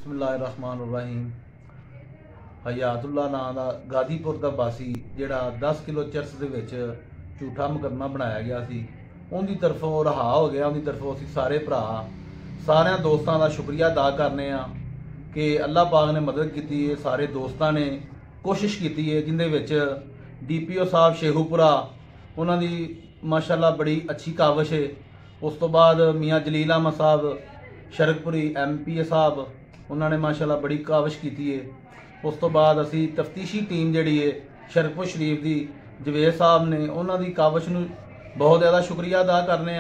बिस्मिल्लाहिर्रहमानिर्रहीम। हयातुल्ला नाम का गाजीपुर का वासी जिहड़ा 10 किलो चरस दे विच झूठा मुकदमा बनाया गया सी, उनकी तरफों रहा हो गया। उनकी तरफों असीं सारे भरा सारे दोस्तों का शुक्रिया अदा करने कि अल्लाह पाक ने मदद की है। सारे दोस्तों ने कोशिश की है, जिंदे विच DPO साहब शेखूपुरा उन्हां दी माशाअल्लाह बड़ी अच्छी काविश है। उस तो बाद मियाँ जलील अहमद साहब शरकपुरी MPA साहब उन्होंने माशाअल्लाह बड़ी काविश की है। उस तो बाद असी तफ्तीशी टीम जिहड़ी है शरकपुर शरीफ की जवेद साहब ने उन्हों की काविश नूं बहुत ज़्यादा शुक्रिया अदा करने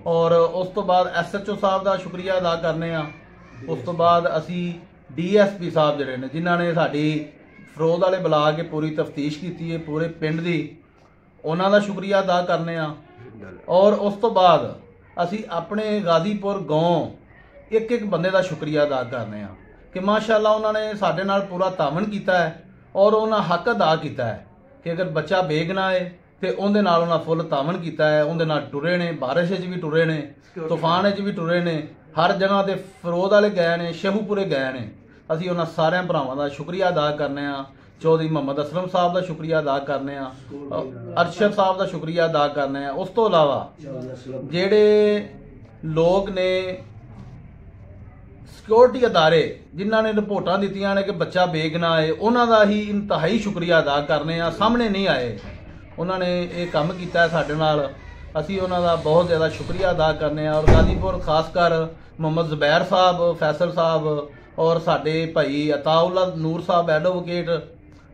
और उस तो बाद SHO साहब का शुक्रिया अदा करने। उस तो बाद असी DSP साहब जिहड़े ने जिन्हों ने साडी फरोज वाले ब्लाक के पूरी तफ्तीश की है, पूरे पिंड की, उन्हों का शुक्रिया अदा करने। और उस तो बाद असी अपने गाजीपुर गाँव एक एक बंदे का शुक्रिया अदा करने कि माशाअल्लाह उन्होंने साडे नाल पूरा तावन किया है और उन्होंने हक अदा किया है कि अगर बच्चा बेगना है तो उनके नाल उन्होंने फुल तावन किया है। उनके नाल टुरे ने, बारिश भी टुरे ने, तूफान भी टुरे ने, हर जगह ते फरोज वाले गए ने, शेखूपुरे गए ने। असी उन्होंने सारे भरावां का शुक्रिया अदा करने। चौधरी मोहम्मद असलम साहब का शुक्रिया अदा करने, अरशद साहब का शुक्रिया अदा करने। उस तो इलावा जेड़े लोग ने सिक्योरिटी अदारे जिन्हों ने रिपोर्टां दित्तियां ने कि बच्चा बेगना है, उन्होंने ही इंतहाई शुक्रिया अदा करने। सामने नहीं आए, उन्होंने ये काम किया साडे नाल, असी उन्होंने बहुत ज़्यादा शुक्रिया अदा करने। और गाजीपुर खासकर मोहम्मद जुबैर साहब, फैसल साहब और साडे भाई अताउल्ला नूर साहब एडवोकेट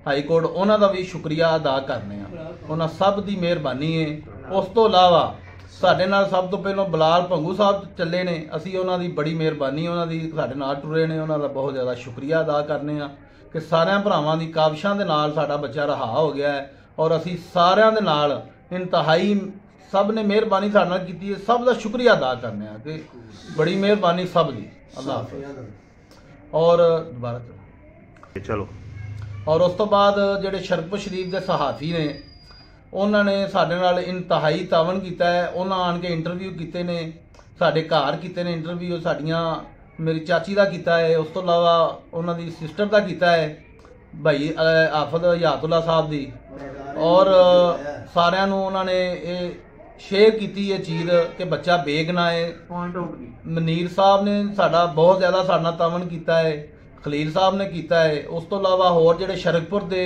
हाई कोर्ट, उन्होंने भी शुक्रिया अदा करने। उन्होंने सब की मेहरबानी है। उस तो इलावा साडे नाल सब तो पहलों बिलाल भंगू साहब चले ने, असी उन्हों की बड़ी मेहरबानी, उन्होंने साडे नाल टुरे ने, उन्होंने बहुत ज़्यादा शुक्रिया अदा करने कि सारे भरावां की काविशां दे नाल साडा बच्चा रहा हो गया है। और असी सारिਆਂ दे नाल इंतहाई सब ने मेहरबानी साडे नाल कीती है, सब का शुक्रिया अदा करने कि बड़ी मेहरबानी सब दी। अल्लाह हाफ़िज़। और दोबारा चलो। और उस तो बाद जिहड़े शरकपुर शरीफ के सहाफ़ी ने उन्होंने साडे नाल इंतहाई तावन किया है। उन्होंने आन के इंटरव्यू किए ने, साडे घर किए ने इंटरव्यू, साडियां मेरी चाची का किया है। उस तो इलावा उन्होंने सिस्टर का किया है भाई आफद हयातुल्ला साहब की। और सारिਆਂ ਨੂੰ उन्होंने ये शेयर की है चीज़ कि बच्चा बेगना है। मनीर साहब ने साडा बहुत ज़्यादा साडे नाल तावन किया है, खलील साहब ने किया है। उस तो इलावा होर जिहड़े शरकपुर के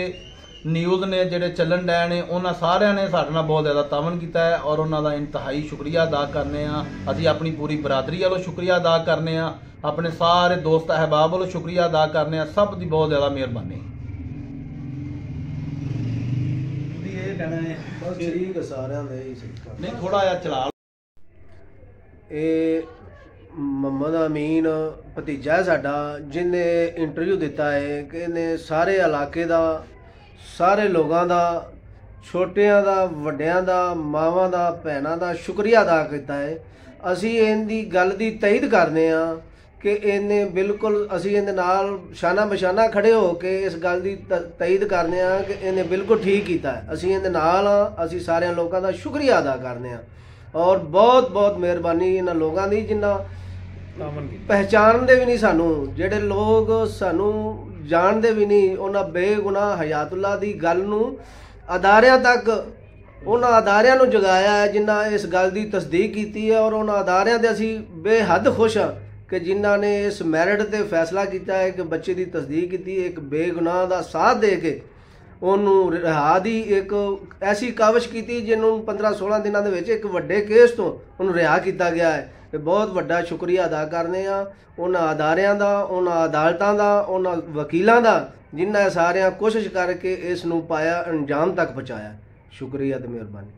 न्यूज़ ने जिहड़े चलन डे ने, उन्होंने सारिਆਂ ने साडे नाल बहुत ज़्यादा तावन किया है और उन्होंने इंतहाई शुक्रिया अदा करने। असीं अपनी पूरी बरादरी वालों शुक्रिया अदा करने, अपने सारे दोस्त अहबाब वालों शुक्रिया अदा करने। सब की बहुत ज़्यादा मेहरबानी। नहीं थोड़ा जिहा चला। मोहम्मद अमीन भतीजा है साडा, जिन्हें इंटरव्यू दिता है कि इन्हें सारे इलाके का, सारे लोगों का, छोटियां दा, वड्डियां दा, मावां दा, भैणां दा शुक्रिया अदा किया है। असी इनकी गल की तईद करने कि इन्हें बिल्कुल असी इहदे नाल शाना बशाना खड़े हो के इस गल की तईद करने कि इन्हें बिल्कुल ठीक किया है। असी इहदे नाल असी सारे लोगों का शुक्रिया अदा करने और बहुत बहुत मेहरबानी इन्हां लोगों की जिन्ना पहचानते भी नहीं सानू, जेडे लोग सानू जानते भी नहीं, उन्हें बेगुनाह हयातुल्ला की गल नूं अदारियां तक उन्होंने अदारियां नूं जगाया है, जिन्ना इस गल की तस्दीक की है। और उन्होंने अदारियां ते असी बेहद खुश हाँ कि जिन्हों ने इस मैरिट ते फैसला किया है कि बच्चे की तस्दीक की, एक बेगुनाह का साथ दे के उन्होंने रिहा की एक ऐसी काविश की जिन्हों 15-16 दिनों के एक वड्डे केस तो उन्होंने रिहा किया गया है। कि बहुत वड्डा शुक्रिया अदा करने उन्होंने अदारियां का, उन्होंने अदालतों का, उन्होंने वकीलों का, जिन्हें सारियां कोशिश करके इस नूं पाया अंजाम तक पहुँचाया। शुक्रिया तो मेहरबानी।